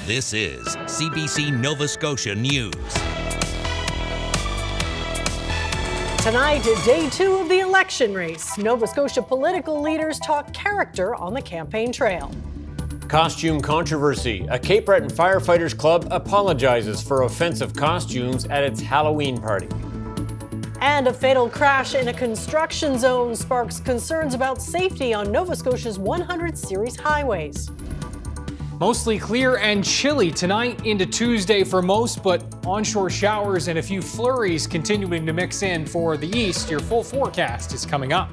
This is CBC Nova Scotia News. Tonight, day 2 of the election race. Nova Scotia political leaders talk character on the campaign trail. Costume controversy. A Cape Breton Firefighters Club apologizes for offensive costumes at its Halloween party. And a fatal crash in a construction zone sparks concerns about safety on Nova Scotia's 100 series highways. Mostly clear and chilly tonight into Tuesday for most, but onshore showers and a few flurries continuing to mix in for the east. Your full forecast is coming up.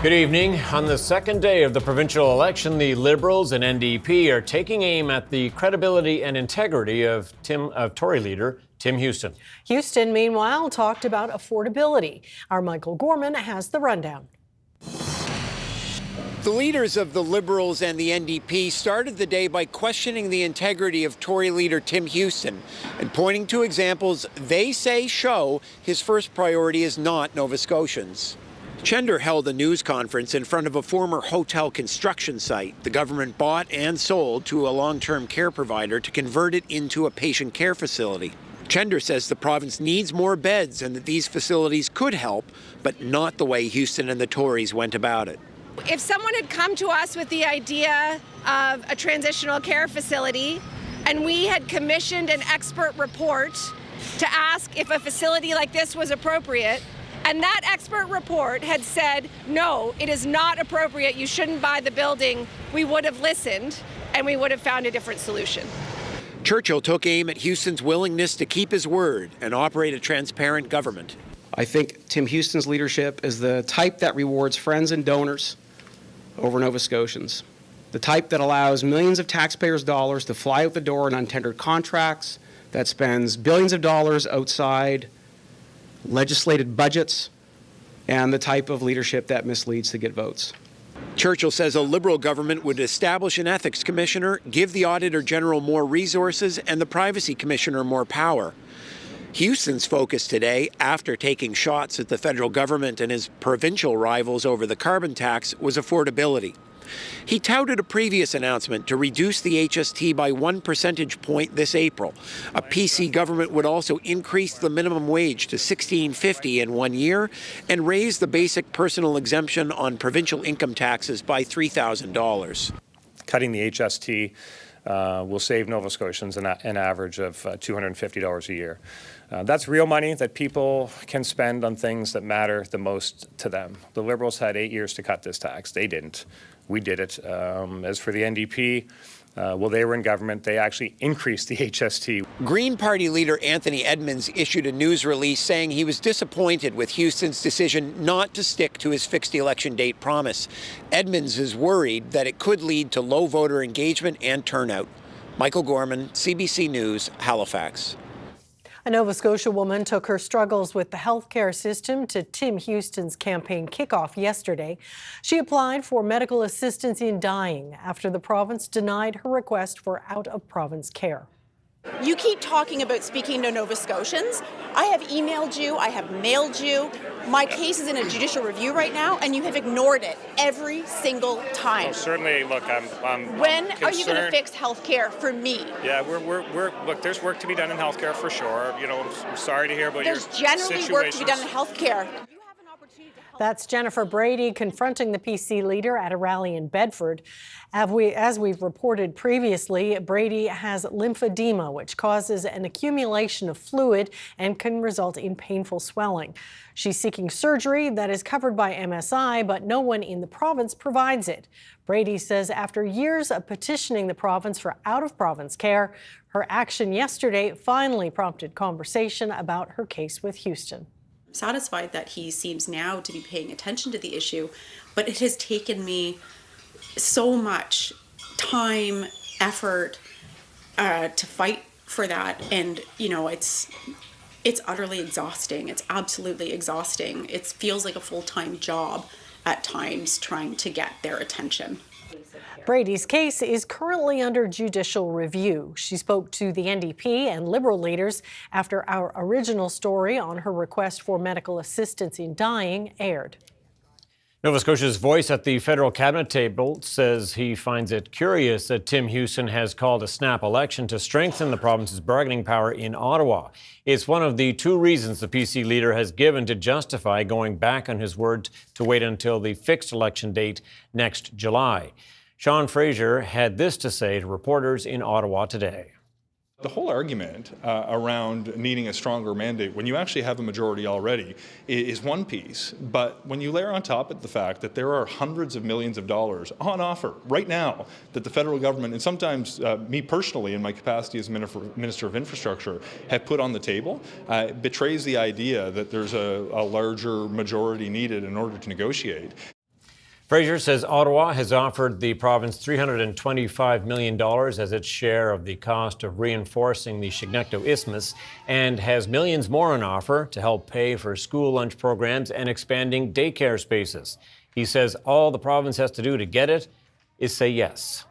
Good evening. On the second day of the provincial election, the Liberals and NDP are taking aim at the credibility and integrity of Tory leader Tim Houston. Houston, meanwhile, talked about affordability. Our Michael Gorman has the rundown. The leaders of the Liberals and the NDP started the day by questioning the integrity of Tory leader Tim Houston and pointing to examples they say show his first priority is not Nova Scotians. Chender held a news conference in front of a former hotel construction site the government bought and sold to a long-term care provider to convert it into a patient care facility. Chender says the province needs more beds and that these facilities could help, but not the way Houston and the Tories went about it. If someone had come to us with the idea of a transitional care facility and we had commissioned an expert report to ask if a facility like this was appropriate, and that expert report had said, no, it is not appropriate, you shouldn't buy the building, we would have listened and we would have found a different solution. Churchill took aim at Houston's willingness to keep his word and operate a transparent government. I think Tim Houston's leadership is the type that rewards friends and donors over Nova Scotians. The type that allows millions of taxpayers' dollars to fly out the door in untendered contracts, that spends billions of dollars outside legislated budgets, and the type of leadership that misleads to get votes. Churchill says a Liberal government would establish an ethics commissioner, give the Auditor General more resources, and the Privacy Commissioner more power. Houston's focus today, after taking shots at the federal government and his provincial rivals over the carbon tax, was affordability. He touted a previous announcement to reduce the HST by 1 percentage point this April. A PC government would also increase the minimum wage to $16.50 in 1 year and raise the basic personal exemption on provincial income taxes by $3,000. Cutting the HST will save Nova Scotians an average of $250 a year. That's real money that people can spend on things that matter the most to them. The Liberals had 8 years to cut this tax. They didn't. We did it. As for the NDP, while they were in government, they actually increased the HST. Green Party leader Anthony Edmonds issued a news release saying he was disappointed with Houston's decision not to stick to his fixed election date promise. Edmonds is worried that it could lead to low voter engagement and turnout. Michael Gorman, CBC News, Halifax. A Nova Scotia woman took her struggles with the healthcare system to Tim Houston's campaign kickoff yesterday. She applied for medical assistance in dying after the province denied her request for out-of-province care. You keep talking about speaking to Nova Scotians. I have emailed you, I have mailed you. My case is in a judicial review right now, and you have ignored it every single time. Well, certainly, look, I'm When concerned. are you going to fix health care for me? Yeah, look, there's work to be done in healthcare for sure. You know, I'm sorry to hear about your There's generally work to be done in health care. That's Jennifer Brady confronting the PC leader at a rally in Bedford. As we've reported previously, Brady has lymphedema, which causes an accumulation of fluid and can result in painful swelling. She's seeking surgery that is covered by MSI, but no one in the province provides it. Brady says after years of petitioning the province for out-of-province care, her action yesterday finally prompted conversation about her case with Houston. Satisfied that he seems now to be paying attention to the issue, but it has taken me so much time, effort to fight for that, and you know, it's utterly exhausting. It's absolutely exhausting. It feels like a full-time job at times trying to get their attention. Brady's case is currently under judicial review. She spoke to the NDP and Liberal leaders after our original story on her request for medical assistance in dying aired. Nova Scotia's voice at the federal cabinet table says he finds it curious that Tim Houston has called a snap election to strengthen the province's bargaining power in Ottawa. It's one of the two reasons the PC leader has given to justify going back on his word to wait until the fixed election date next July. Sean Fraser had this to say to reporters in Ottawa today. The whole argument around needing a stronger mandate when you actually have a majority already is one piece. But when you layer on top of the fact that there are hundreds of millions of dollars on offer right now that the federal government, and sometimes me personally in my capacity as Minister of Infrastructure, have put on the table, betrays the idea that there's a larger majority needed in order to negotiate. Fraser says Ottawa has offered the province $325 million as its share of the cost of reinforcing the Chignecto Isthmus and has millions more on offer to help pay for school lunch programs and expanding daycare spaces. He says all the province has to do to get it is say yes.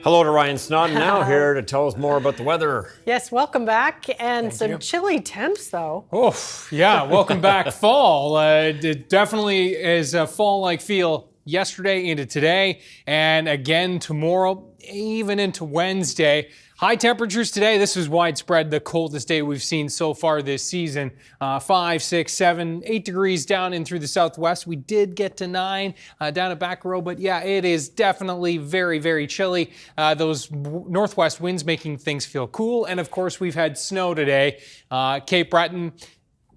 Hello to Ryan Snoddon, now here to tell us more about the weather. Yes, welcome back. And some chilly temps, though. Oh, yeah, welcome back, fall. It definitely is a fall-like feel yesterday into today, and again tomorrow, even into Wednesday. High temperatures today. This is widespread, the coldest day we've seen so far this season. 5, 6, 7, 8 degrees down in through the southwest. We did get to 9 down at Back Row, but yeah, it is definitely very, very chilly. Those northwest winds making things feel cool. And of course, we've had snow today. Cape Breton,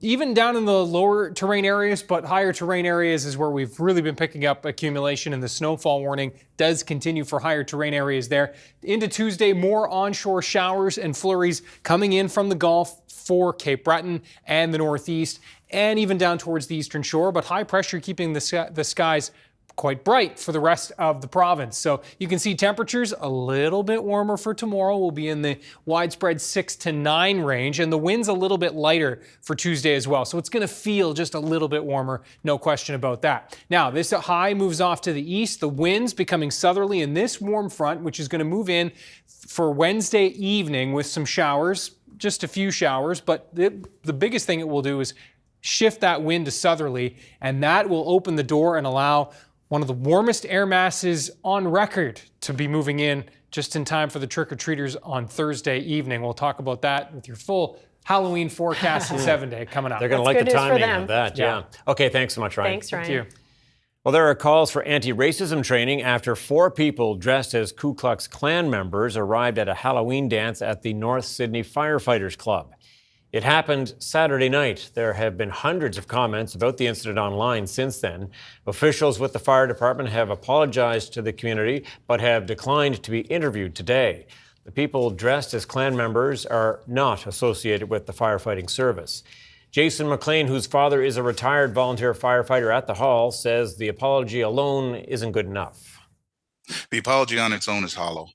even down in the lower terrain areas, but higher terrain areas is where we've really been picking up accumulation, and the snowfall warning does continue for higher terrain areas there. Into Tuesday, more onshore showers and flurries coming in from the Gulf for Cape Breton and the Northeast, and even down towards the Eastern Shore, but high pressure keeping the skies quite bright for the rest of the province. So you can see temperatures a little bit warmer for tomorrow. We'll be in the widespread 6 to 9 range, and the wind's a little bit lighter for Tuesday as well. So it's going to feel just a little bit warmer, no question about that. Now, this high moves off to the east. The wind's becoming southerly in this warm front, which is going to move in for Wednesday evening with some showers, just a few showers. But the biggest thing it will do is shift that wind to southerly, and that will open the door and allow one of the warmest air masses on record to be moving in just in time for the trick-or-treaters on Thursday evening. We'll talk about that with your full Halloween forecast in 7 day coming up. They're going to like the timing of that, yeah. Okay, thanks so much, Ryan. Thanks, Ryan. Thank you. Well, there are calls for anti-racism training after 4 people dressed as Ku Klux Klan members arrived at a Halloween dance at the North Sydney Firefighters Club. It happened Saturday night. There have been hundreds of comments about the incident online since then. Officials with the fire department have apologized to the community, but have declined to be interviewed today. The people dressed as Klan members are not associated with the firefighting service. Jason McLean, whose father is a retired volunteer firefighter at the hall, says the apology alone isn't good enough. The apology on its own is hollow.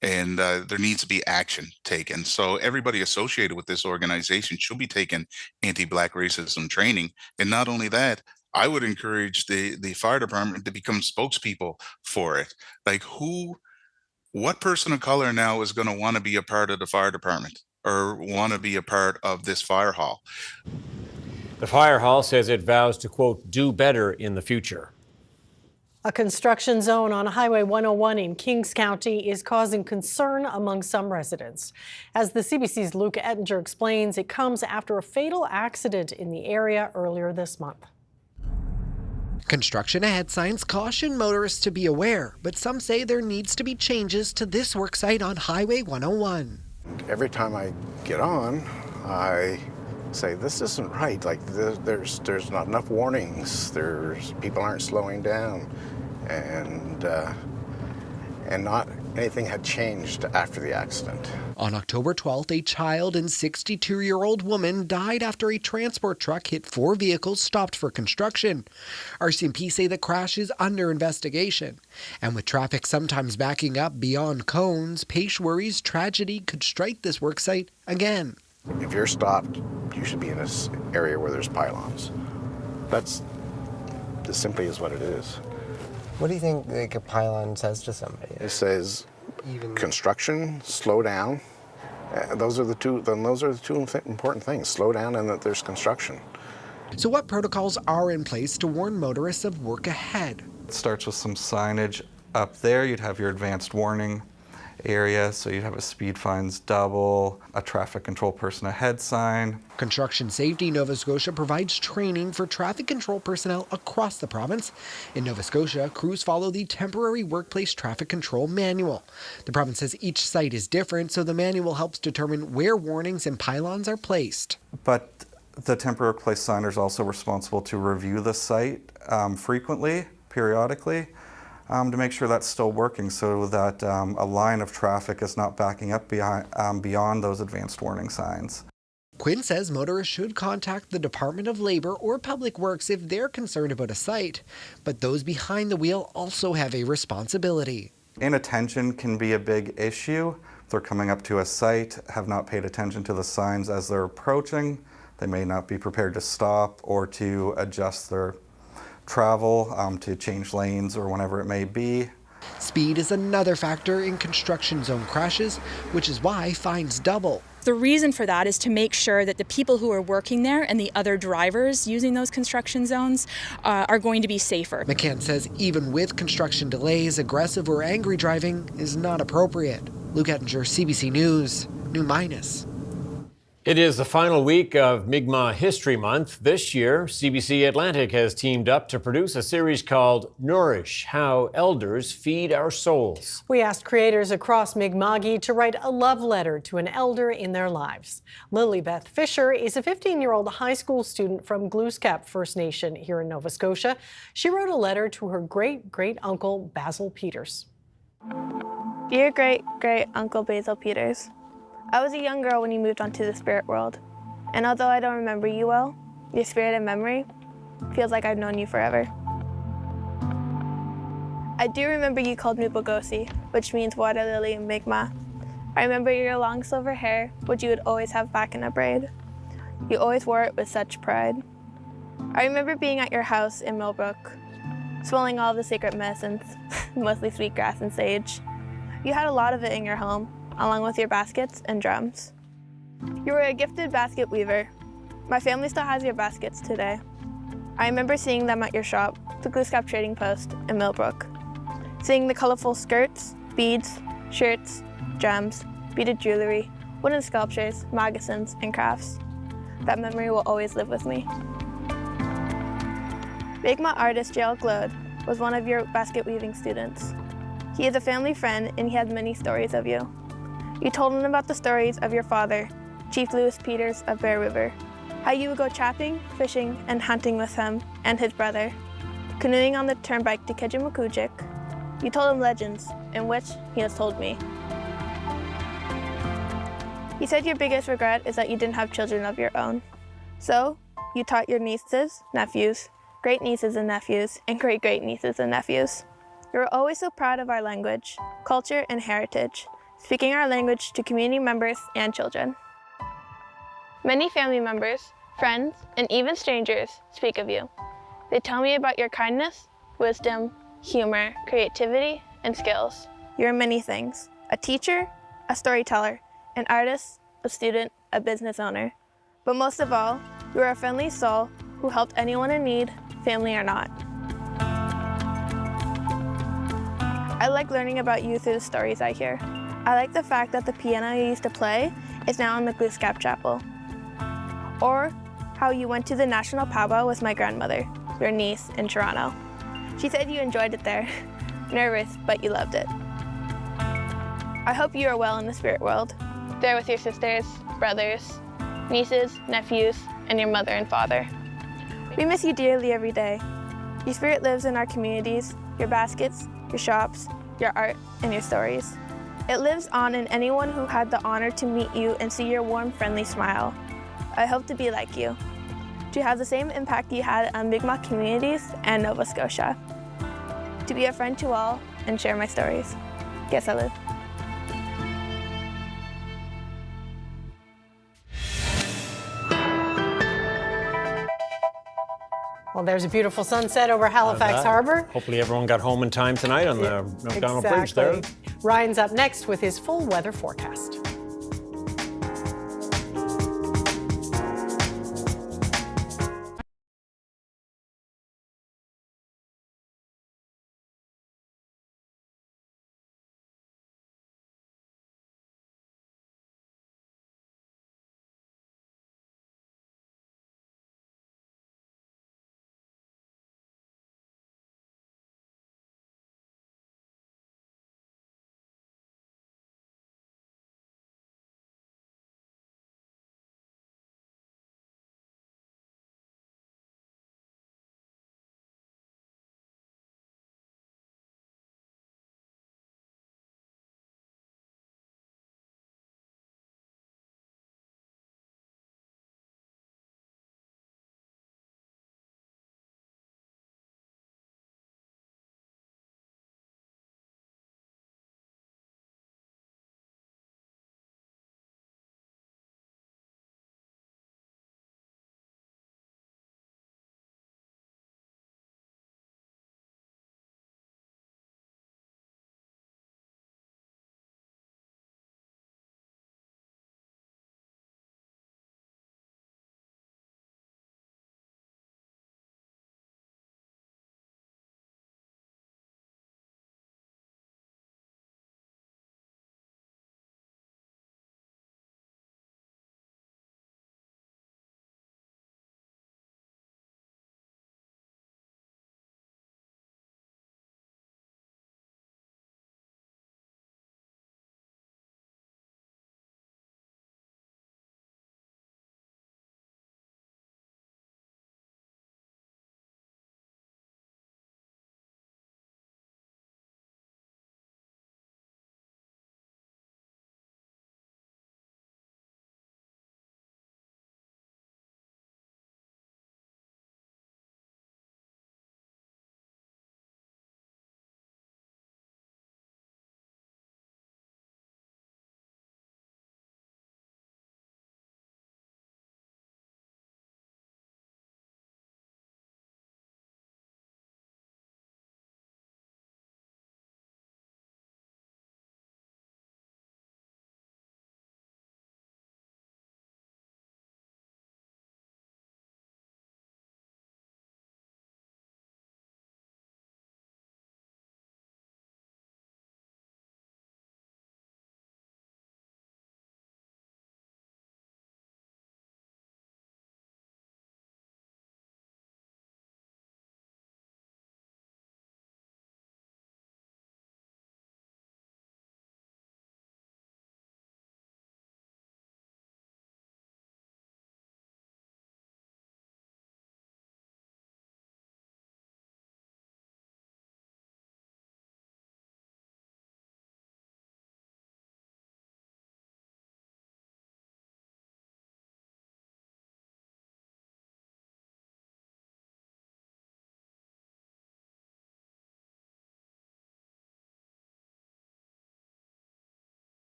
And there needs to be action taken. So everybody associated with this organization should be taking anti-Black racism training. And not only that, I would encourage the fire department to become spokespeople for it. Like what person of color now is going to want to be a part of the fire department or want to be a part of this fire hall? The fire hall says it vows to, quote, do better in the future. A construction zone on Highway 101 in Kings County is causing concern among some residents. As the CBC's Luke Ettinger explains, it comes after a fatal accident in the area earlier this month. Construction ahead signs caution motorists to be aware, but some say there needs to be changes to this worksite on Highway 101. Every time I get on, I say, this isn't right. Like, there's not enough warnings. People aren't slowing down, and not anything had changed after the accident. On October 12th, a child and 62-year-old woman died after a transport truck hit 4 vehicles stopped for construction. RCMP say the crash is under investigation. And with traffic sometimes backing up beyond cones, Page worries tragedy could strike this worksite again. If you're stopped, you should be in this area where there's pylons. That's as simply as what it is. What do you think a pylon says to somebody? It says construction, slow down, Those are the two important things: slow down and that there's construction. So what protocols are in place to warn motorists of work ahead? It starts with some signage up there. You'd have your advanced warning area, so you'd have a speed fines double, a traffic control person ahead sign. Construction Safety Nova Scotia provides training for traffic control personnel across the province. In Nova Scotia, crews follow the Temporary Workplace Traffic Control Manual. The province says each site is different, so the manual helps determine where warnings and pylons are placed. But the temporary workplace signer is also responsible to review the site frequently, periodically, to make sure that's still working, so that a line of traffic is not backing up beyond those advanced warning signs. Quinn says motorists should contact the Department of Labour or Public Works if they're concerned about a site, but those behind the wheel also have a responsibility. Inattention can be a big issue. If they're coming up to a site, have not paid attention to the signs as they're approaching, they may not be prepared to stop or to adjust their travel, to change lanes or whatever it may be. Speed is another factor in construction zone crashes, which is why fines double. The reason for that is to make sure that the people who are working there and the other drivers using those construction zones are going to be safer. McCann says even with construction delays, aggressive or angry driving is not appropriate. Luke Ettinger, CBC News, New Minas. It is the final week of Mi'kmaq History Month. This year, CBC Atlantic has teamed up to produce a series called Nourish: How Elders Feed Our Souls. We asked creators across Mi'kma'ki to write a love letter to an elder in their lives. Lilybeth Fisher is a 15-year-old high school student from Glooscap First Nation here in Nova Scotia. She wrote a letter to her great-great-uncle Basil Peters. Dear great-great-uncle Basil Peters, I was a young girl when you moved onto the spirit world, and although I don't remember you well, your spirit and memory feels like I've known you forever. I do remember you called me Bogosi, which means water lily in Mi'kmaq. I remember your long silver hair, which you would always have back in a braid. You always wore it with such pride. I remember being at your house in Millbrook, swelling all the sacred medicines, mostly sweetgrass and sage. You had a lot of it in your home, along with your baskets and drums. You were a gifted basket weaver. My family still has your baskets today. I remember seeing them at your shop, the Glooscap Trading Post in Millbrook. Seeing the colorful skirts, beads, shirts, gems, beaded jewelry, wooden sculptures, moccasins, and crafts. That memory will always live with me. Mi'kmaq artist Gerald Glode was one of your basket weaving students. He is a family friend and he had many stories of you. You told him about the stories of your father, Chief Lewis Peters of Bear River, how you would go trapping, fishing, and hunting with him and his brother, canoeing on the turnpike to Kejimakujik. You told him legends, in which he has told me. You said your biggest regret is that you didn't have children of your own. So, you taught your nieces, nephews, great-nieces and nephews, and great-great-nieces and nephews. You were always so proud of our language, culture, and heritage, speaking our language to community members and children. Many family members, friends, and even strangers speak of you. They tell me about your kindness, wisdom, humor, creativity, and skills. You're many things: a teacher, a storyteller, an artist, a student, a business owner. But most of all, you are a friendly soul who helped anyone in need, family or not. I like learning about you through the stories I hear. I like the fact that the piano you used to play is now in the Glooscap Chapel. Or how you went to the National Powwow with my grandmother, your niece, in Toronto. She said you enjoyed it there. Nervous, but you loved it. I hope you are well in the spirit world, there with your sisters, brothers, nieces, nephews, and your mother and father. We miss you dearly every day. Your spirit lives in our communities, your baskets, your shops, your art, and your stories. It lives on in anyone who had the honor to meet you and see your warm, friendly smile. I hope to be like you, to have the same impact you had on Mi'kmaq communities and Nova Scotia, to be a friend to all and share my stories. Yes, I live. Well, there's a beautiful sunset over Halifax Harbour. Hopefully everyone got home in time tonight on the McDonald Bridge there. Ryan's up next with his full weather forecast.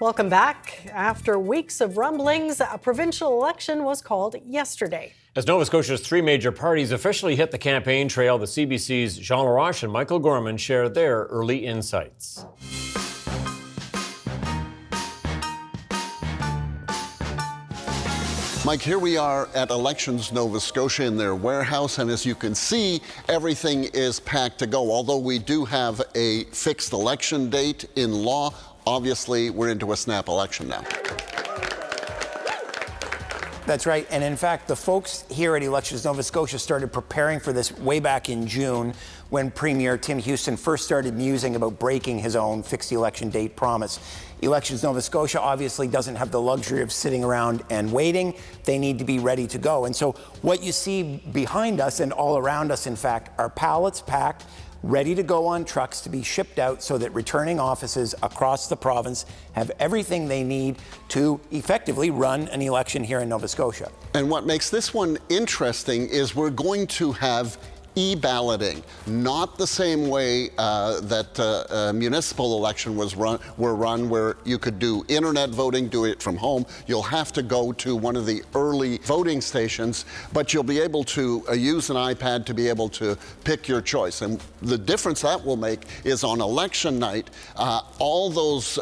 Welcome back. After weeks of rumblings, a provincial election was called yesterday. As Nova Scotia's three major parties officially hit the campaign trail, the CBC's Jean Laroche and Michael Gorman share their early insights. Mike, here we are at Elections Nova Scotia in their warehouse, and as you can see, everything is packed to go. Although we do have a fixed election date in law, obviously we're into a snap election now. That's right. And in fact, the folks here at Elections Nova Scotia started preparing for this way back in June when Premier Tim Houston first started musing about breaking his own fixed election date promise. Elections Nova Scotia obviously doesn't have the luxury of sitting around and waiting. They need to be ready to go. And so what you see behind us and all around us, in fact, are pallets packed, ready to go on trucks to be shipped out so that returning offices across the province have everything they need to effectively run an election here in Nova Scotia. And what makes this one interesting is we're going to have e-balloting, not the same way that a municipal election were run, where you could do internet voting, do it from home. You'll have to go to one of the early voting stations, but you'll be able to use an iPad to be able to pick your choice. And the difference that will make is on election night, all those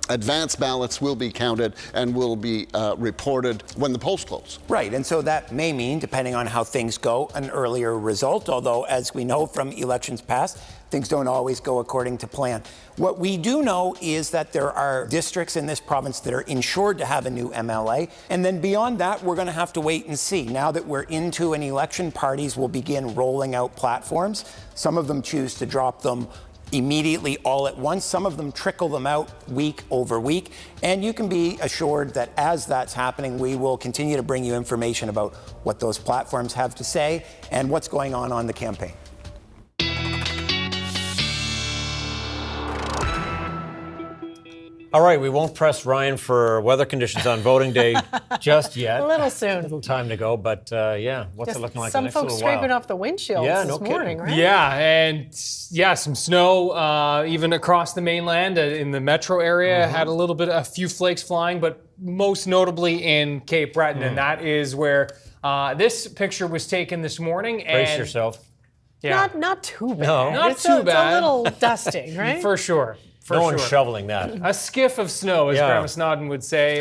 advance ballots will be counted and will be reported when the polls close. Right, and so that may mean, depending on how things go, an earlier result, although as we know from elections past, things don't always go according to plan. What we do know is that there are districts in this province that are insured to have a new MLA, and then beyond that, we're going to have to wait and see. Now that we're into an election, parties will begin rolling out platforms. Some of them choose to drop them immediately all at once. Some of them trickle them out week over week. And you can be assured that as that's happening, we will continue to bring you information about what those platforms have to say and what's going on the campaign. All right, we won't press Ryan for weather conditions on voting day just yet. A little soon. A little time to go, but yeah, what's it looking like the next little while? Some folks scraping off the windshields this morning, right? Yeah, and yeah, some snow even across the mainland in the metro area. Had a few flakes flying, but most notably in Cape Breton, and that is where this picture was taken this morning. Brace yourself. Yeah, not too bad. No, not too bad. It's a little dusting, right? For sure. No one's shoveling that. A skiff of snow, as Grandma Snoddon would say.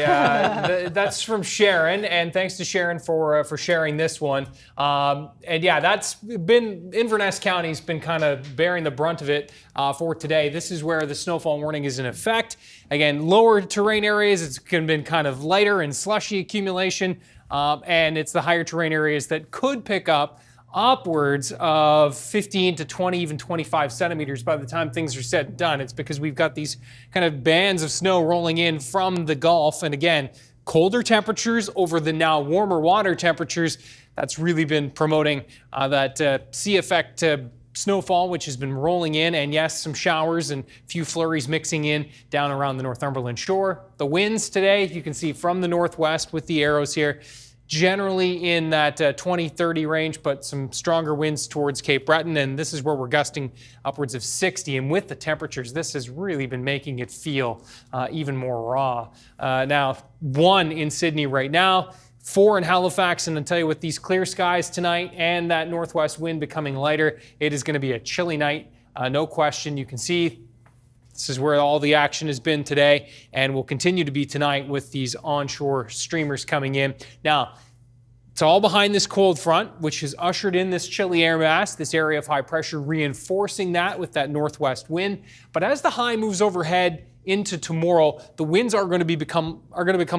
That's from Sharon, and thanks to Sharon for sharing this one. And yeah, that's been, Inverness County's been kind of bearing the brunt of it for today. This is where the snowfall warning is in effect. Again, lower terrain areas, it's been kind of lighter and slushy accumulation, and it's the higher terrain areas that could pick up upwards of 15 to 20, even 25 centimeters by the time things are said and done. It's because we've got these kind of bands of snow rolling in from the Gulf. And again, colder temperatures over the now warmer water temperatures. That's really been promoting that sea effect snowfall, which has been rolling in. And yes, some showers and a few flurries mixing in down around the Northumberland shore. The winds today, you can see from the northwest with the arrows here, generally in that 20-30 range, but some stronger winds towards Cape Breton, and this is where we're gusting upwards of 60. And with the temperatures, this has really been making it feel even more raw. Now, 1 in Sydney right now, 4 in Halifax, and I'll tell you, with these clear skies tonight and that northwest wind becoming lighter, it is going to be a chilly night, no question. You can see this is where all the action has been today and will continue to be tonight with these onshore streamers coming in. Now, it's all behind this cold front, which has ushered in this chilly air mass, this area of high pressure, reinforcing that with that northwest wind. But as the high moves overhead into tomorrow, the winds are going to become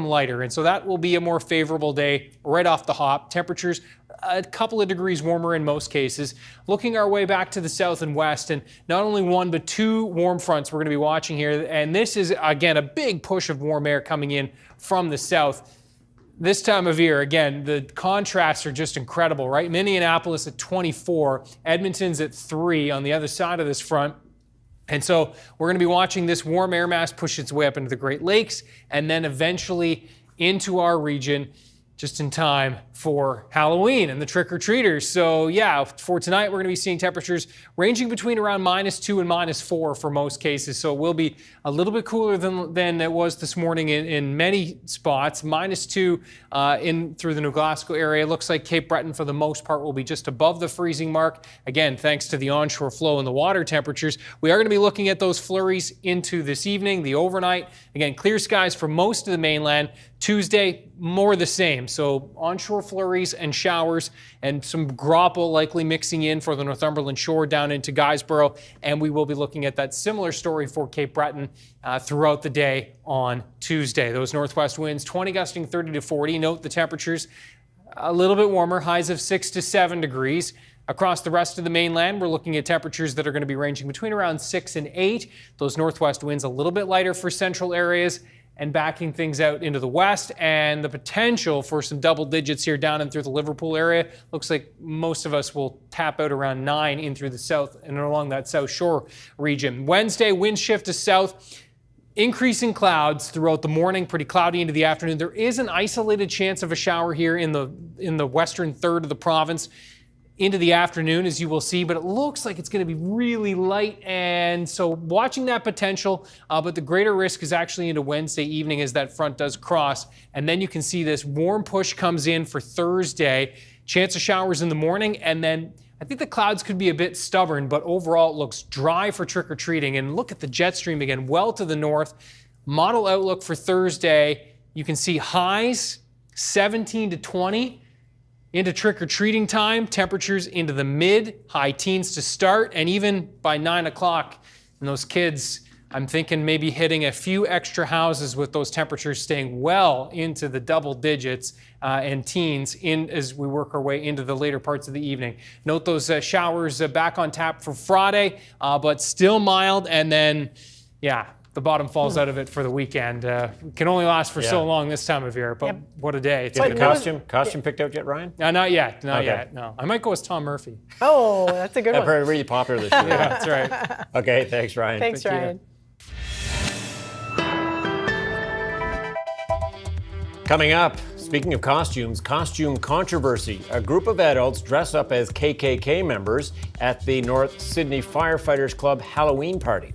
lighter, and so that will be a more favorable day right off the hop. Temperatures a couple of degrees warmer in most cases. Looking our way back to the south and west, and not only 1 but 2 warm fronts we're going to be watching here, and this is again a big push of warm air coming in from the south. This time of year, again, the contrasts are just incredible, right? Minneapolis at 24, Edmonton's at 3 on the other side of this front. And so we're going to be watching this warm air mass push its way up into the Great Lakes and then eventually into our region. just in time for Halloween and the trick-or-treaters. So yeah, for tonight, we're going to be seeing temperatures ranging between around -2 and -4 for most cases. So it will be a little bit cooler than it was this morning in many spots. -2 in through the New Glasgow area. It looks like Cape Breton, for the most part, will be just above the freezing mark. Again, thanks to the onshore flow and the water temperatures. We are going to be looking at those flurries into this evening, the overnight. Again, clear skies for most of the mainland. Tuesday, more the same. So onshore flurries and showers and some graupel likely mixing in for the Northumberland shore down into Guysborough. And we will be looking at that similar story for Cape Breton throughout the day on Tuesday. Those northwest winds, 20 gusting 30 to 40. Note the temperatures a little bit warmer, highs of 6 to 7 degrees. Across the rest of the mainland, we're looking at temperatures that are going to be ranging between around 6 and 8. Those northwest winds a little bit lighter for central areas and backing things out into the west, and the potential for some double digits here down and through the Liverpool area. Looks like most of us will tap out around 9 in through the south and along that south shore region. Wednesday, wind shift to south. Increasing clouds throughout the morning, pretty cloudy into the afternoon. There is an isolated chance of a shower here in the western third of the province into the afternoon, as you will see, but it looks like it's going to be really light, and so watching that potential, but the greater risk is actually into Wednesday evening as that front does cross, and then you can see this warm push comes in for Thursday. Chance of showers in the morning, and then I think the clouds could be a bit stubborn, but overall it looks dry for trick-or-treating. And look at the jet stream again, well to the north. Model outlook for Thursday, you can see highs 17 to 20. Into trick-or-treating time, temperatures into the mid-high teens to start, and even by 9 o'clock, and those kids, I'm thinking maybe hitting a few extra houses with those temperatures staying well into the double digits and teens as we work our way into the later parts of the evening. Note those showers back on tap for Friday, but still mild, and then, yeah, the bottom falls out of it for the weekend. Can only last for so long this time of year, but what a day. Did you have the costume picked out yet, Ryan? Not yet, not yet, no. I might go as Tom Murphy. Oh, that's a good one. Really popular this year. Yeah, that's right. Okay, thanks, Ryan. Thanks, Ryan. Coming up, speaking of costumes, costume controversy. A group of adults dress up as KKK members at the North Sydney Firefighters Club Halloween party.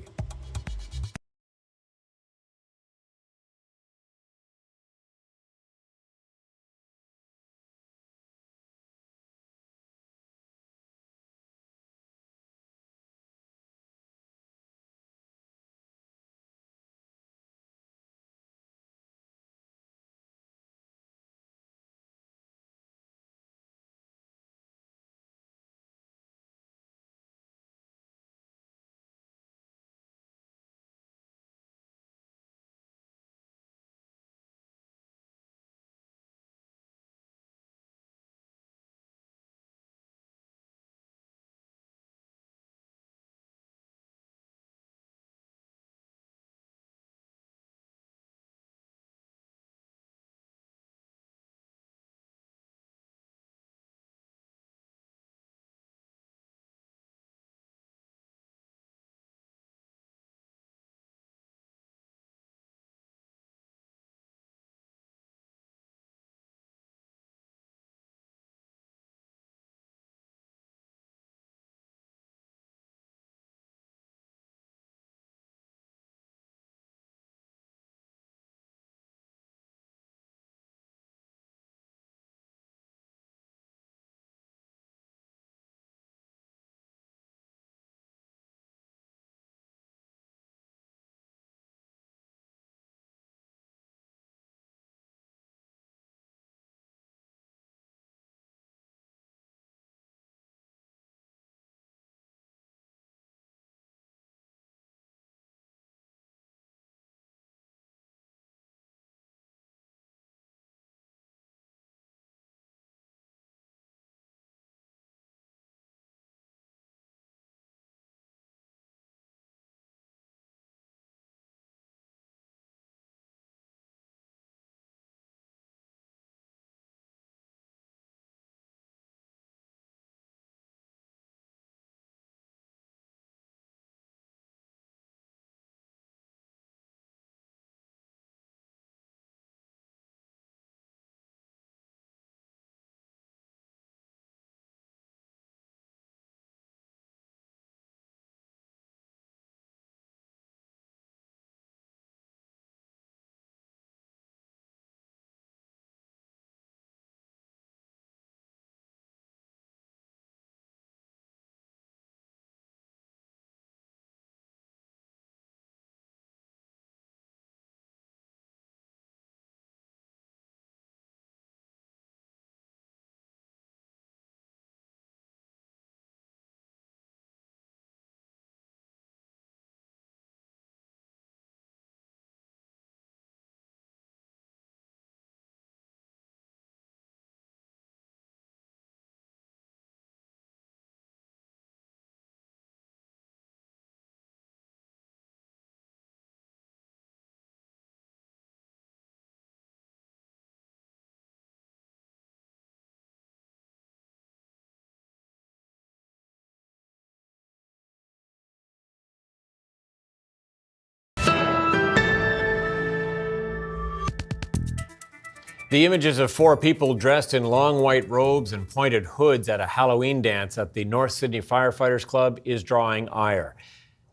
The images of 4 people dressed in long white robes and pointed hoods at a Halloween dance at the North Sydney Firefighters Club is drawing ire.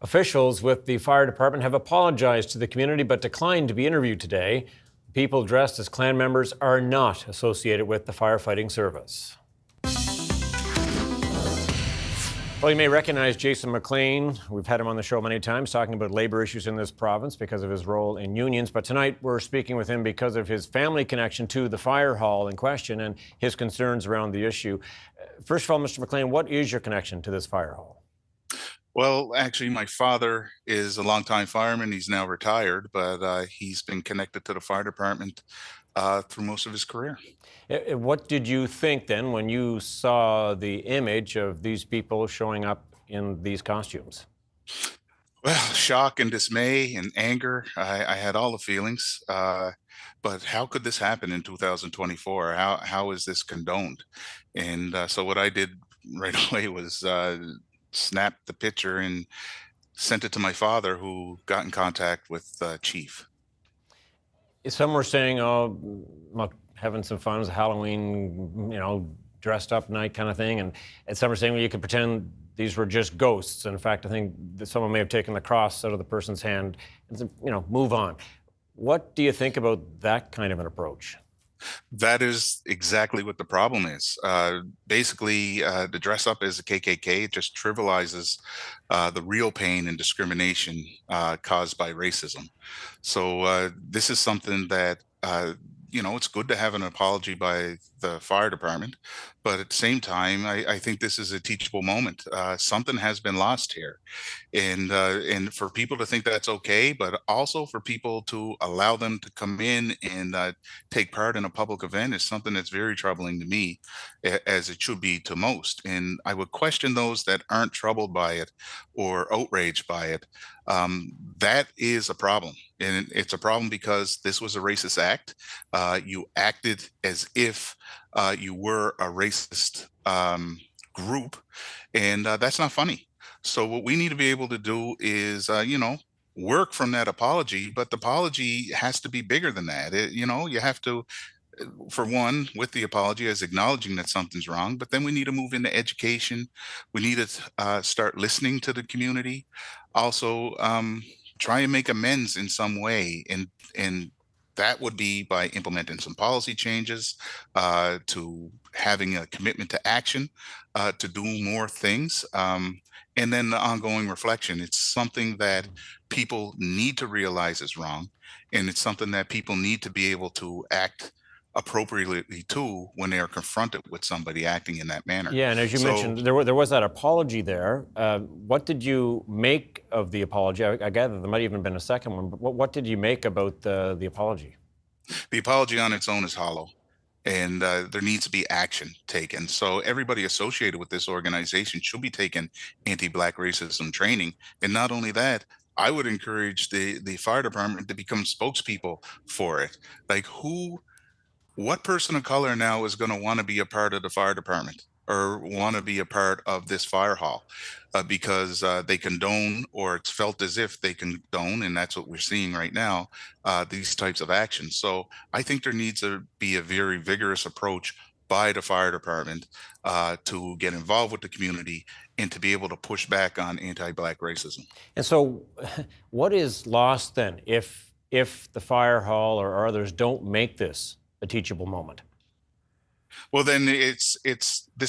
Officials with the fire department have apologized to the community but declined to be interviewed today. People dressed as Klan members are not associated with the firefighting service. Well, you may recognize Jason McLean. We've had him on the show many times talking about labor issues in this province because of his role in unions. But tonight we're speaking with him because of his family connection to the fire hall in question and his concerns around the issue. First of all, Mr. McLean, what is your connection to this fire hall? Well, actually, my father is a longtime fireman. He's now retired, but he's been connected to the fire department through most of his career. What did you think then when you saw the image of these people showing up in these costumes? Well, shock and dismay and anger. I had all the feelings. But how could this happen in 2024? How is this condoned? And so what I did right away was snapped the picture and sent it to my father, who got in contact with Chief. Some were saying, oh, look, having some fun, it was a Halloween, dressed up night kind of thing. And some were saying, well, you could pretend these were just ghosts. And in fact, I think that someone may have taken the cross out of the person's hand and said, move on. What do you think about that kind of an approach? That is exactly what the problem is. Basically, the dress up as a KKK just trivializes the real pain and discrimination caused by racism. So this is something that, it's good to have an apology by the fire department, but at the same time, I think this is a teachable moment. Something has been lost here, and for people to think that's okay, but also for people to allow them to come in and take part in a public event is something that's very troubling to me, as it should be to most. And I would question those that aren't troubled by it or outraged by it. That is a problem, and it's a problem because this was a racist act. You acted as if you were a racist group, and that's not funny. So what we need to be able to do is, work from that apology, but the apology has to be bigger than that. You have to, for one, with the apology, as acknowledging that something's wrong, but then we need to move into education. We need to start listening to the community. Also, try and make amends in some way, and that would be by implementing some policy changes, to having a commitment to action, to do more things, and then the ongoing reflection. It's something that people need to realize is wrong, and it's something that people need to be able to act appropriately to when they are confronted with somebody acting in that manner. Yeah, and as you mentioned, there was that apology there. What did you make of the apology? I gather there might even been a second one, but what did you make about the apology? The apology on its own is hollow, and there needs to be action taken. So everybody associated with this organization should be taking anti-Black racism training. And not only that, I would encourage the fire department to become spokespeople for it. Like, what person of color now is going to want to be a part of the fire department or want to be a part of this fire hall because they condone, or it's felt as if they condone, and that's what we're seeing right now, these types of actions. So I think there needs to be a very vigorous approach by the fire department to get involved with the community and to be able to push back on anti-Black racism. And so what is lost then if the fire hall or others don't make this a teachable moment? Well, then this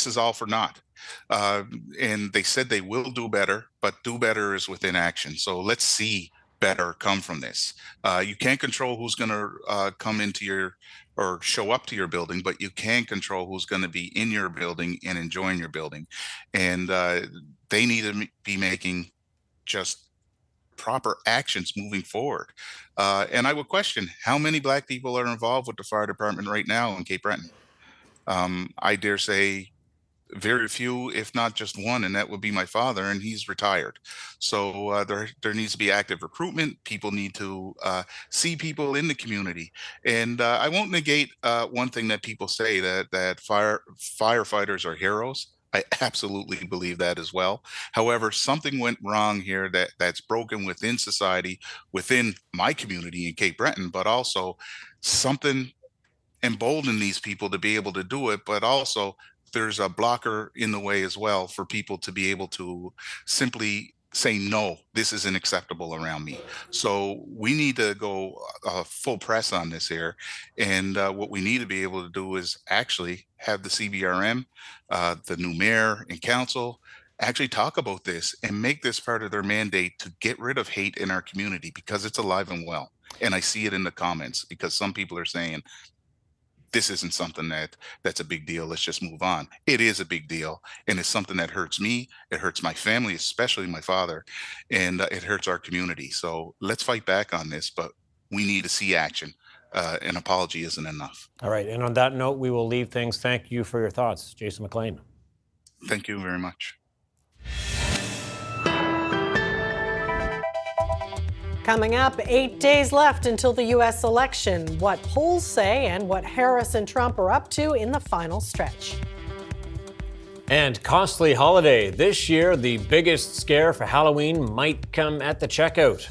is all for naught. And they said they will do better, but do better is within action. So let's see better come from this. You can't control who's going to come into or show up to your building, but you can control who's going to be in your building and enjoying your building. And they need to be making just proper actions moving forward. And I would question how many Black people are involved with the fire department right now in Cape Breton. I dare say very few, if not just one, and that would be my father, and he's retired. So there needs to be active recruitment. People need to see people in the community. And I won't negate one thing that people say, that firefighters are heroes. I absolutely believe that as well. However, something went wrong here that's broken within society, within my community in Cape Breton, but also something embolden these people to be able to do it, but also there's a blocker in the way as well for people to be able to simply say, no, this isn't acceptable around me. So we need to go full press on this here. And what we need to be able to do is actually have the CBRM, the new mayor and council, actually talk about this and make this part of their mandate to get rid of hate in our community, because it's alive and well. And I see it in the comments, because some people are saying, this isn't something that's a big deal, let's just move on. It is a big deal, and it's something that hurts me, it hurts my family, especially my father, and it hurts our community. So let's fight back on this, but we need to see action. An apology isn't enough. All right, and on that note, we will leave things. Thank you for your thoughts, Jason McLean. Thank you very much. Coming up, 8 days left until the U.S. election. What polls say and what Harris and Trump are up to in the final stretch. And costly holiday. This year, the biggest scare for Halloween might come at the checkout.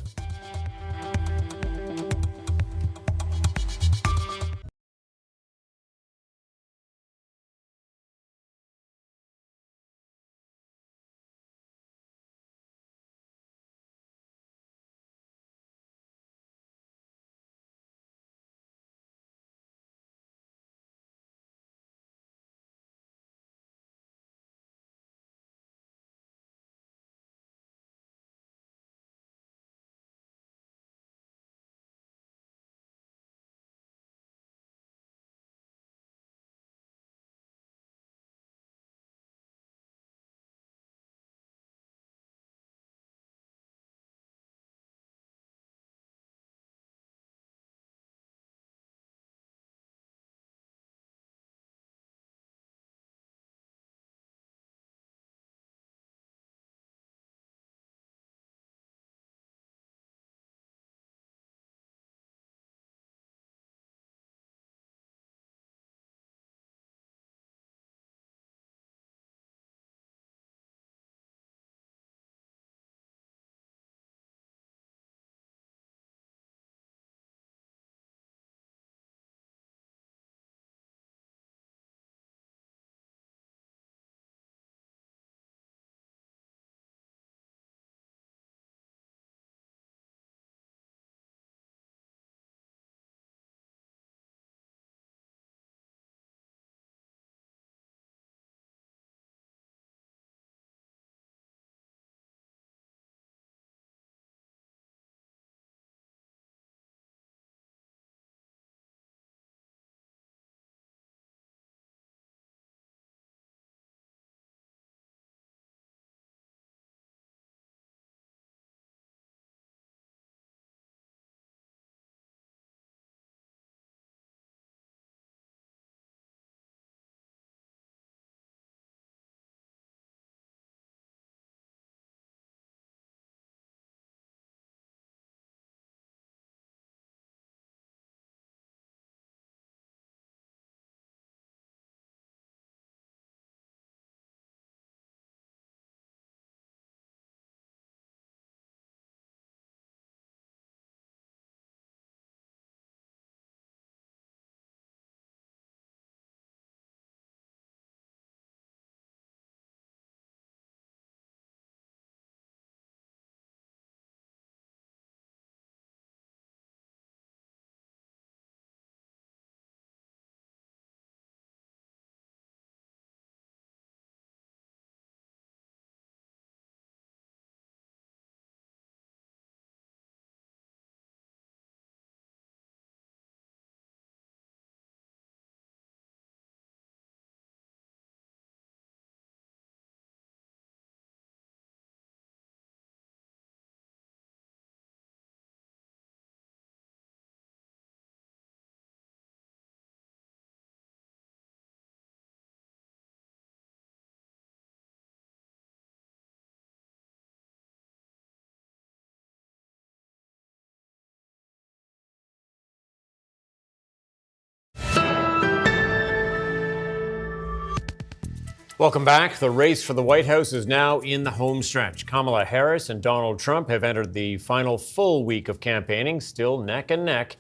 Welcome back. The race for the White House is now in the home stretch. Kamala Harris and Donald Trump have entered the final full week of campaigning, still neck and neck.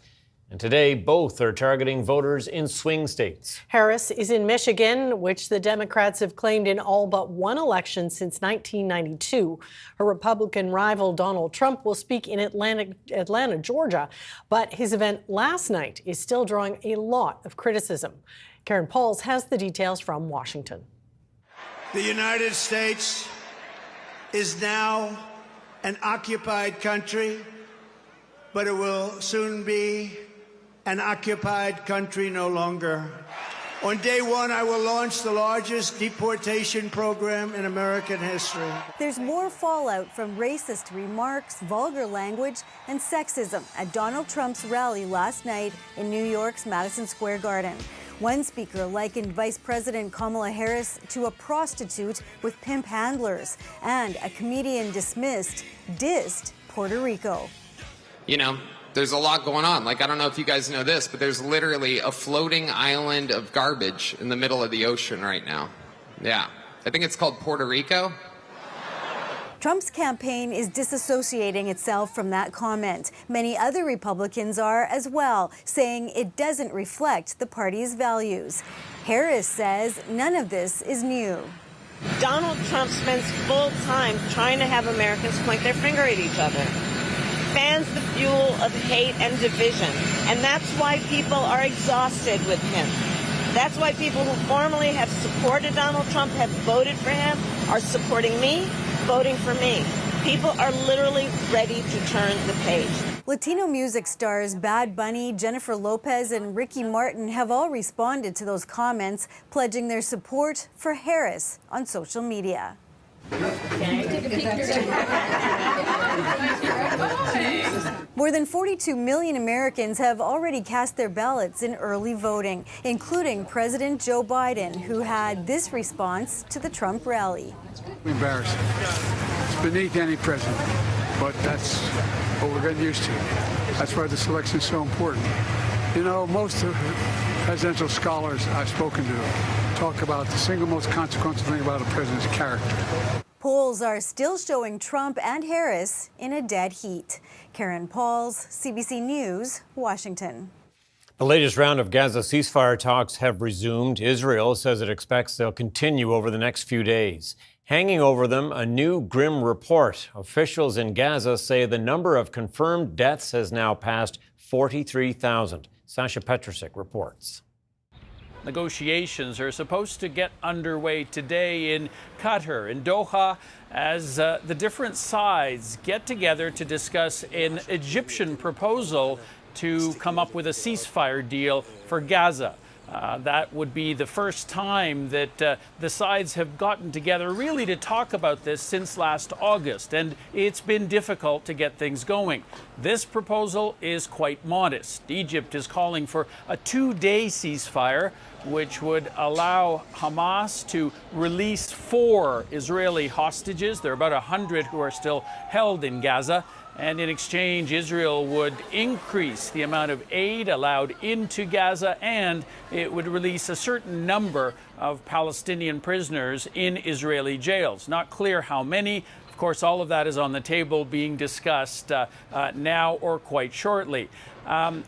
And today, both are targeting voters in swing states. Harris is in Michigan, which the Democrats have claimed in all but one election since 1992. Her Republican rival Donald Trump will speak in Atlanta, Georgia, but his event last night is still drawing a lot of criticism. Karen Pauls has the details from Washington. The United States is now an occupied country, but it will soon be an occupied country no longer. On day one, I will launch the largest deportation program in American history. There's more fallout from racist remarks, vulgar language, and sexism at Donald Trump's rally last night in New York's Madison Square Garden. One speaker likened Vice President Kamala Harris to a prostitute with pimp handlers, and a comedian dissed Puerto Rico. You know, there's a lot going on. Like, I don't know if you guys know this, but there's literally a floating island of garbage in the middle of the ocean right now. Yeah. I think it's called Puerto Rico. Trump's campaign is disassociating itself from that comment. Many other Republicans are as well, saying it doesn't reflect the party's values. Harris says none of this is new. Donald Trump spends full time trying to have Americans point their finger at each other. Fans the fuel of hate and division, and that's why people are exhausted with him. That's why people who formerly have supported Donald Trump, have voted for him, are supporting me, voting for me. People are literally ready to turn the page. Latino music stars Bad Bunny, Jennifer Lopez, and Ricky Martin have all responded to those comments, pledging their support for Harris on social media. More than 42 million Americans have already cast their ballots in early voting, including President Joe Biden, who had this response to the Trump rally. Embarrassing. It's beneath any president, but that's what we're getting used to. That's why this election is so important. You know, most of the presidential scholars I've spoken to talk about the single most consequential thing about a president's character. Polls are still showing Trump and Harris in a dead heat. Karen Pauls, CBC News, Washington. The latest round of Gaza ceasefire talks have resumed. Israel says it expects they'll continue over the next few days. Hanging over them, a new grim report. Officials in Gaza say the number of confirmed deaths has now passed 43,000. Sasha Petrusik reports. Negotiations are supposed to get underway today in Qatar, in Doha, as the different sides get together to discuss an Egyptian proposal to come up with a ceasefire deal for Gaza. That would be the first time that the sides have gotten together really to talk about this since last August, and it's been difficult to get things going. This proposal is quite modest. Egypt is calling for a 2-day ceasefire, which would allow Hamas to release 4 Israeli hostages. There are about 100 who are still held in Gaza. And in exchange, Israel would increase the amount of aid allowed into Gaza, and it would release a certain number of Palestinian prisoners in Israeli jails. Not clear how many. Of course, all of that is on the table being discussed now or quite shortly.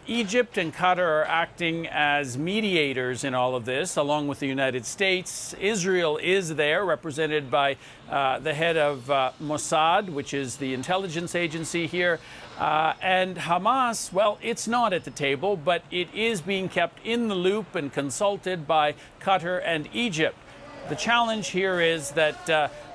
Egypt and Qatar are acting as mediators in all of this, along with the United States. Israel is there, represented by the head of Mossad, which is the intelligence agency here. And Hamas, well, it's not at the table, but it is being kept in the loop and consulted by Qatar and Egypt. The challenge here is that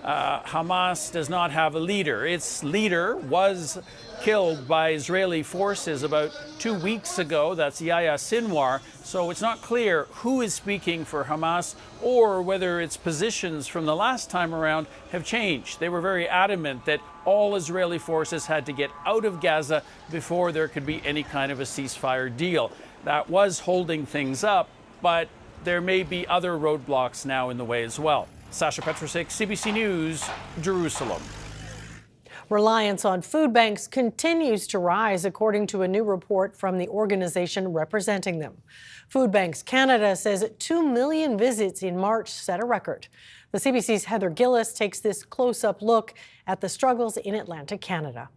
Hamas does not have a leader. Its leader was killed by Israeli forces about 2 weeks ago. That's Yahya Sinwar. So it's not clear who is speaking for Hamas or whether its positions from the last time around have changed. They were very adamant that all Israeli forces had to get out of Gaza before there could be any kind of a ceasefire deal. That was holding things up, but there may be other roadblocks now in the way as well. Sasha Petrusik, CBC News, Jerusalem. Reliance on food banks continues to rise, according to a new report from the organization representing them. Food Banks Canada says 2 million visits in March set a record. The CBC's Heather Gillis takes this close-up look at the struggles in Atlantic Canada.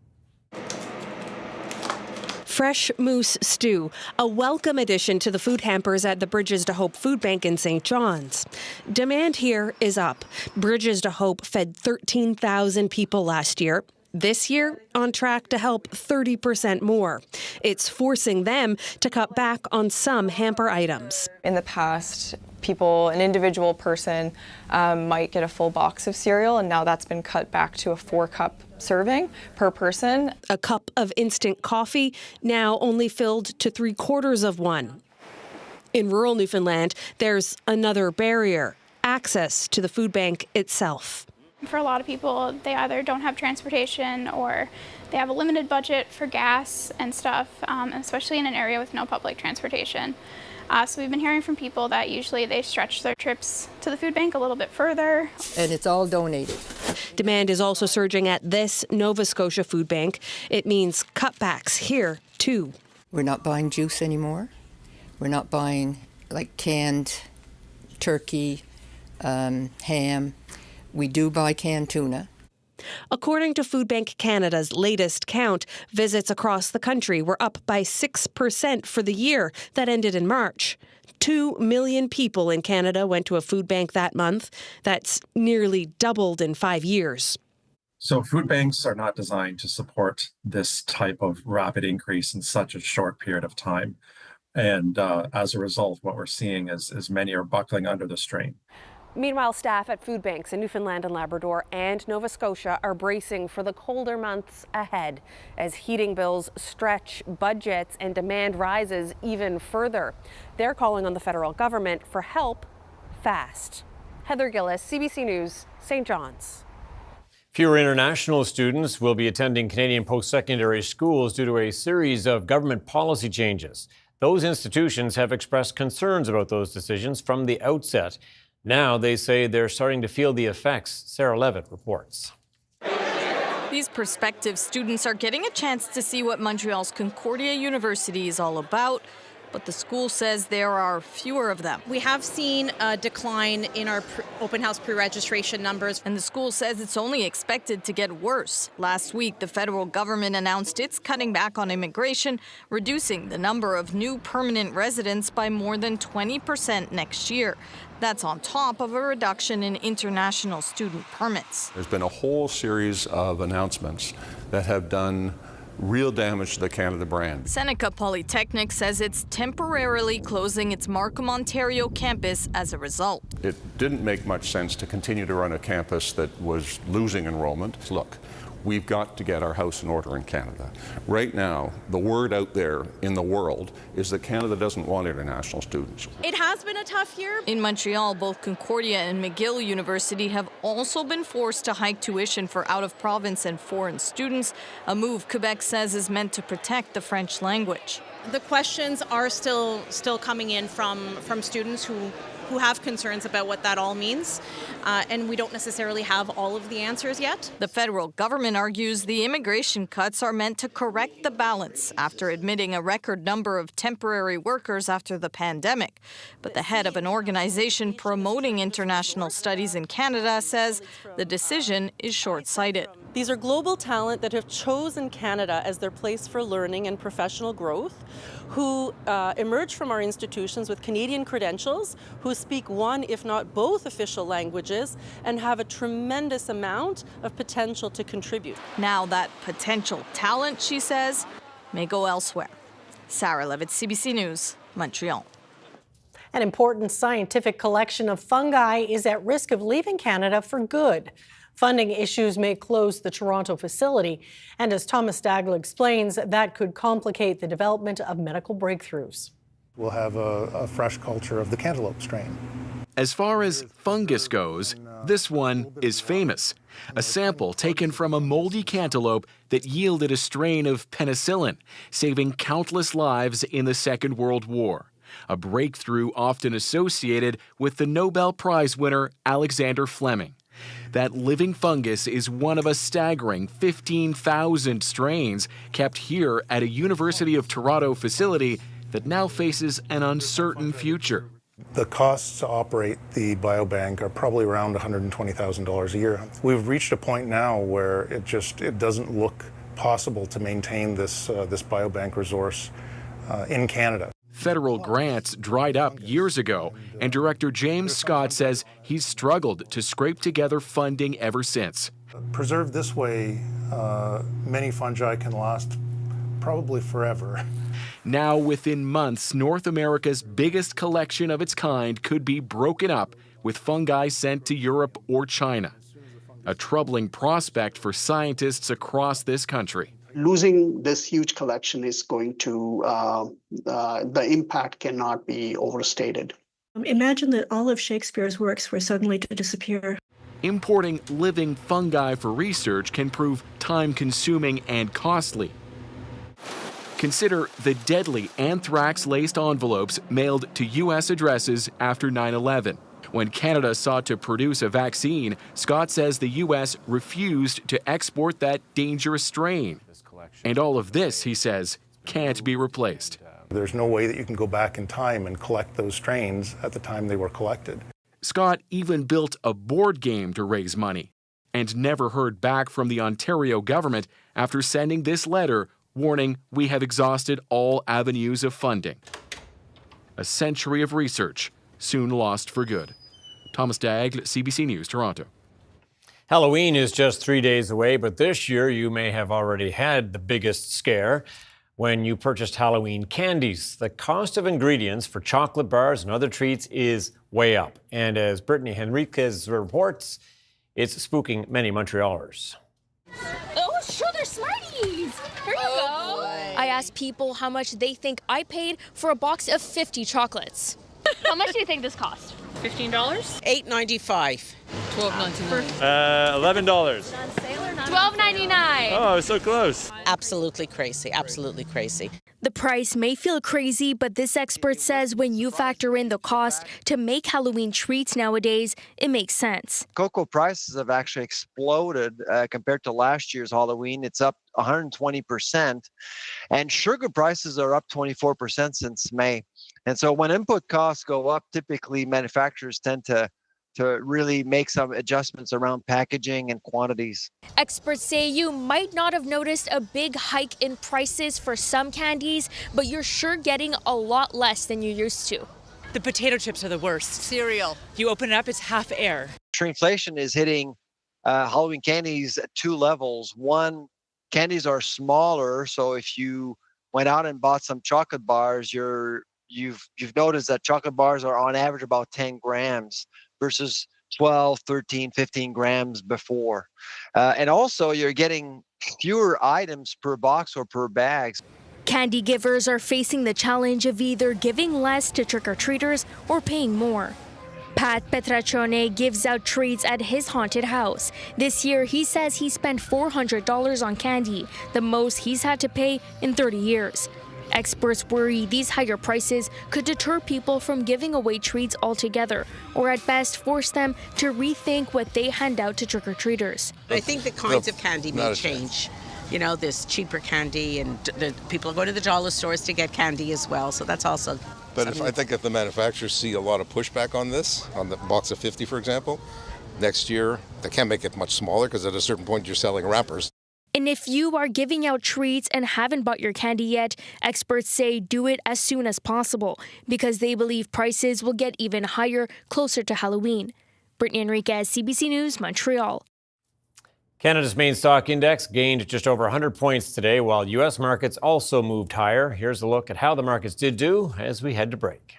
Fresh moose stew, a welcome addition to the food hampers at the Bridges to Hope Food Bank in St. John's. Demand here is up. Bridges to Hope fed 13,000 people last year. This year, on track to help 30% more. It's forcing them to cut back on some hamper items. In the past, an individual person might get a full box of cereal, and now that's been cut back to a 4-cup serving per person. A cup of instant coffee, now only filled to 3/4 of one. In rural Newfoundland, there's another barrier: access to the food bank itself. For a lot of people, they either don't have transportation or they have a limited budget for gas and stuff, especially in an area with no public transportation. So we've been hearing from people that usually they stretch their trips to the food bank a little bit further. And it's all donated. Demand is also surging at this Nova Scotia food bank. It means cutbacks here, too. We're not buying juice anymore. We're not buying like canned turkey, ham. We do buy canned tuna. According to Food Bank Canada's latest count, visits across the country were up by 6% for the year that ended in March. 2 million people in Canada went to a food bank that month. That's nearly doubled in 5 years. So food banks are not designed to support this type of rapid increase in such a short period of time. And as a result, what we're seeing is many are buckling under the strain. Meanwhile, staff at food banks in Newfoundland and Labrador and Nova Scotia are bracing for the colder months ahead as heating bills stretch budgets and demand rises even further. They're calling on the federal government for help fast. Heather Gillis, CBC News, St. John's. Fewer international students will be attending Canadian post-secondary schools due to a series of government policy changes. Those institutions have expressed concerns about those decisions from the outset. Now they say they're starting to feel the effects. Sarah Levitt reports. These prospective students are getting a chance to see what Montreal's Concordia University is all about, but the school says there are fewer of them. We have seen a decline in our open house pre-registration numbers. And the school says it's only expected to get worse. Last week, the federal government announced it's cutting back on immigration, reducing the number of new permanent residents by more than 20% next year. That's on top of a reduction in international student permits. There's been a whole series of announcements that have done real damage to the Canada brand. Seneca Polytechnic says it's temporarily closing its Markham, Ontario campus as a result. It didn't make much sense to continue to run a campus that was losing enrollment. Look, we've got to get our house in order in Canada. Right now, the word out there in the world is that Canada doesn't want international students. It has been a tough year. In Montreal, both Concordia and McGill University have also been forced to hike tuition for out-of-province and foreign students, a move Quebec says is meant to protect the French language. The questions are still coming in from students who have concerns about what that all means, and we don't necessarily have all of the answers yet. The federal government argues the immigration cuts are meant to correct the balance after admitting a record number of temporary workers after the pandemic. But the head of an organization promoting international studies in Canada says the decision is short-sighted. These are global talent that have chosen Canada as their place for learning and professional growth, who emerge from our institutions with Canadian credentials, who speak one, if not both, official languages, and have a tremendous amount of potential to contribute. Now that potential talent, she says, may go elsewhere. Sarah Levitt, CBC News, Montreal. An important scientific collection of fungi is at risk of leaving Canada for good. Funding issues may close the Toronto facility, and as Thomas Dagla explains, that could complicate the development of medical breakthroughs. We'll have a fresh culture of the cantaloupe strain. As far as fungus goes, this one is famous. A sample taken from a moldy cantaloupe that yielded a strain of penicillin, saving countless lives in the Second World War. A breakthrough often associated with the Nobel Prize winner Alexander Fleming. That living fungus is one of a staggering 15,000 strains kept here at a University of Toronto facility that now faces an uncertain future. The costs to operate the biobank are probably around $120,000 a year. We've reached a point now where it doesn't look possible to maintain this biobank resource in Canada. Federal grants dried up years ago, and Director James Scott says he's struggled to scrape together funding ever since. Preserved this way, many fungi can last probably forever. Now, within months, North America's biggest collection of its kind could be broken up with fungi sent to Europe or China. A troubling prospect for scientists across this country. Losing this huge collection is going to, the impact cannot be overstated. Imagine that all of Shakespeare's works were suddenly to disappear. Importing living fungi for research can prove time-consuming and costly. Consider the deadly anthrax-laced envelopes mailed to U.S. addresses after 9/11. When Canada sought to produce a vaccine, Scott says the U.S. refused to export that dangerous strain. And all of this, he says, can't be replaced. There's no way that you can go back in time and collect those strains at the time they were collected. Scott even built a board game to raise money and never heard back from the Ontario government after sending this letter warning we have exhausted all avenues of funding. A century of research soon lost for good. Thomas Daigle, CBC News, Toronto. Halloween is just 3 days away, but this year you may have already had the biggest scare when you purchased Halloween candies. The cost of ingredients for chocolate bars and other treats is way up. And as Brittany Henriquez reports, it's spooking many Montrealers. Oh, sure, they're Smarties. Here you go. I asked people how much they think I paid for a box of 50 chocolates. How much do you think this cost? $15? $8.95. $12.99. $12.99. $11. Oh, I was so close. Absolutely crazy. Absolutely crazy. The price may feel crazy, but this expert says when you factor in the cost to make Halloween treats nowadays, it makes sense. Cocoa prices have actually exploded compared to last year's Halloween. It's up 120%. And sugar prices are up 24% since May. And so when input costs go up, typically manufacturers tend to really make some adjustments around packaging and quantities. Experts say you might not have noticed a big hike in prices for some candies, but you're sure getting a lot less than you're used to. The potato chips are the worst. Cereal. You open it up, it's half air. Shrinkflation is hitting Halloween candies at two levels. One, candies are smaller, so if you went out and bought some chocolate bars, you've noticed that chocolate bars are on average about 10 grams versus 12, 13, 15 grams before. And also you're getting fewer items per box or per bag. Candy givers are facing the challenge of either giving less to trick-or-treaters or paying more. Pat Petraccione gives out treats at his haunted house. This year, he says he spent $400 on candy, the most he's had to pay in 30 years. Experts worry these higher prices could deter people from giving away treats altogether, or at best force them to rethink what they hand out to trick-or-treaters. I think the kinds of candy may change. You know, there's cheaper candy, and the people go to the dollar stores to get candy as well, so that's also... But I think if the manufacturers see a lot of pushback on this, on the box of 50, for example, next year they can't make it much smaller because at a certain point you're selling wrappers. And if you are giving out treats and haven't bought your candy yet, experts say do it as soon as possible because they believe prices will get even higher closer to Halloween. Brittany Enriquez, CBC News, Montreal. Canada's main stock index gained just over 100 points today, while U.S. markets also moved higher. Here's a look at how the markets did do as we head to break.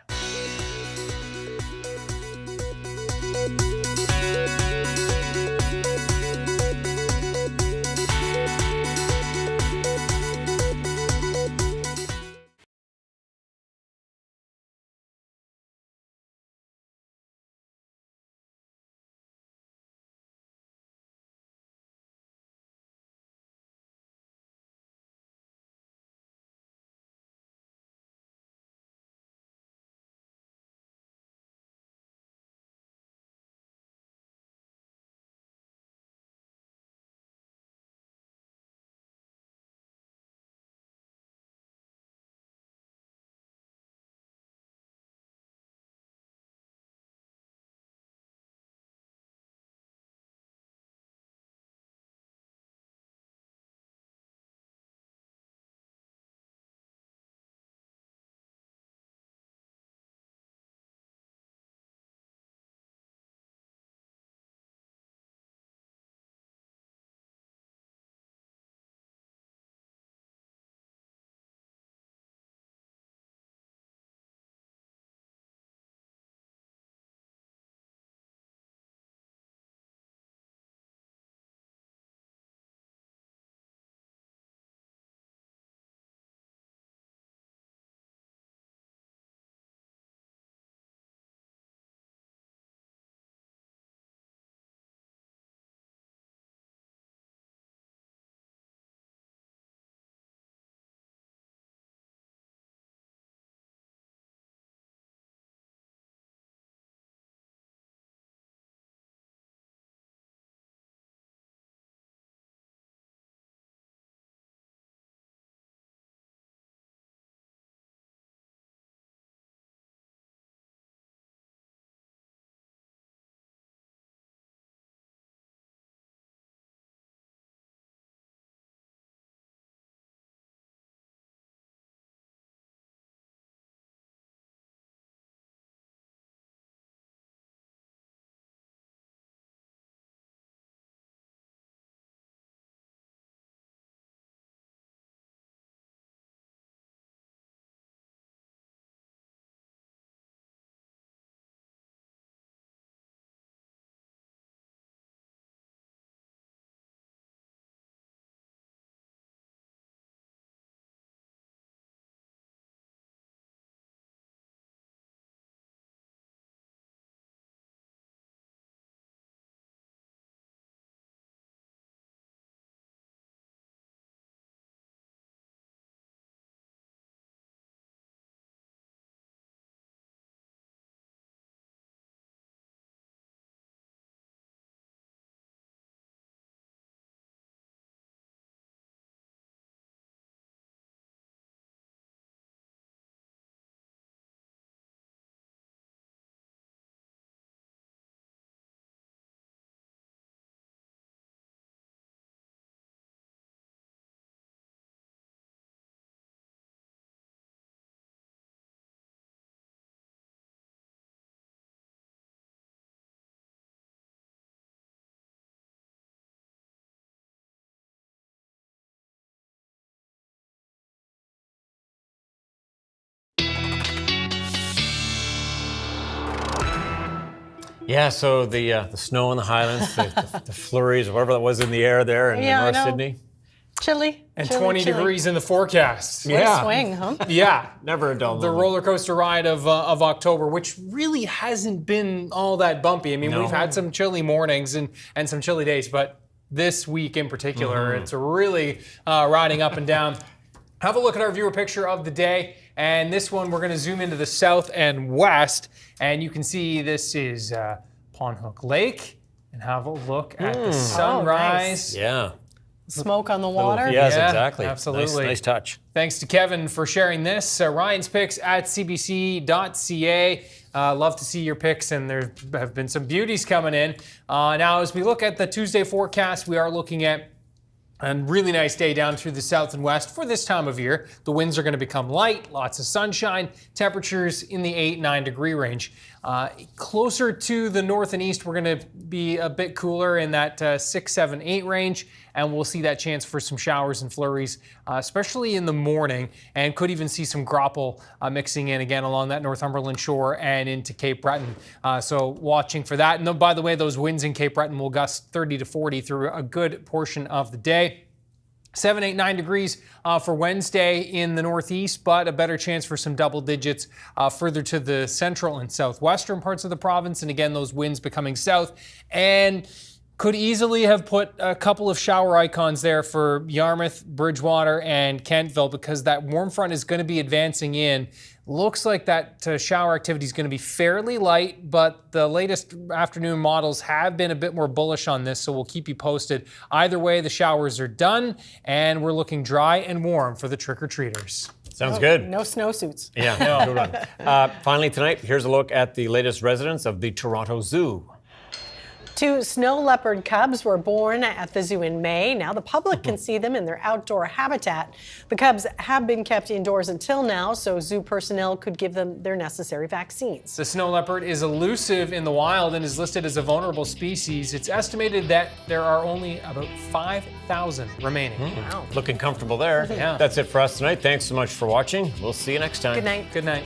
Yeah, so the snow in the Highlands, the flurries, or whatever that was in the air there in North Sydney. Chilly. And chilly, 20 chilly. degrees in the forecast. Yeah. Swing, huh? Yeah. Never a dull The moment. roller coaster ride of October, which really hasn't been all that bumpy. I mean, No. we've had some chilly mornings and some chilly days, but this week in particular, it's really riding up and down. Have a look at our viewer picture of the day. And this one, we're going to zoom into the south and west. And you can see this is Pond Hook Lake. And have a look at the sunrise. Nice. Yeah. Smoke on the water. Yes, Yeah, exactly. absolutely. Nice touch. Thanks to Kevin for sharing this. Ryan's picks at cbc.ca. Love to see your picks, and there have been some beauties coming in. Now, as we look at the Tuesday forecast, we are looking at a really nice day down through the south and west for this time of year. The winds are going to become light, lots of sunshine, temperatures in the 8-9 degree range. Closer to the north and east, we're going to be a bit cooler in that 6, 7, 8 range, and we'll see that chance for some showers and flurries, especially in the morning, and could even see some grapple mixing in again along that Northumberland shore and into Cape Breton. So watching for that. And by the way, those winds in Cape Breton will gust 30 to 40 through a good portion of the day. 7, 8, 9 degrees for Wednesday in the northeast, but a better chance for some double digits further to the central and southwestern parts of the province. And again, those winds becoming south and could easily have put a couple of shower icons there for Yarmouth, Bridgewater, and Kentville because that warm front is going to be advancing in. Looks like that shower activity is going to be fairly light, but the latest afternoon models have been a bit more bullish on this, so we'll keep you posted. Either way, the showers are done, and we're looking dry and warm for the trick-or-treaters. Sounds good. No snowsuits. Yeah, good one. Finally tonight, here's a look at the latest residents of the Toronto Zoo. 2 snow leopard cubs were born at the zoo in May. Now the public can see them in their outdoor habitat. The cubs have been kept indoors until now, so zoo personnel could give them their necessary vaccines. The snow leopard is elusive in the wild and is listed as a vulnerable species. It's estimated that there are only about 5,000 remaining. Wow. Looking comfortable there. Yeah. That's it for us tonight. Thanks so much for watching. We'll see you next time. Good night. Good night.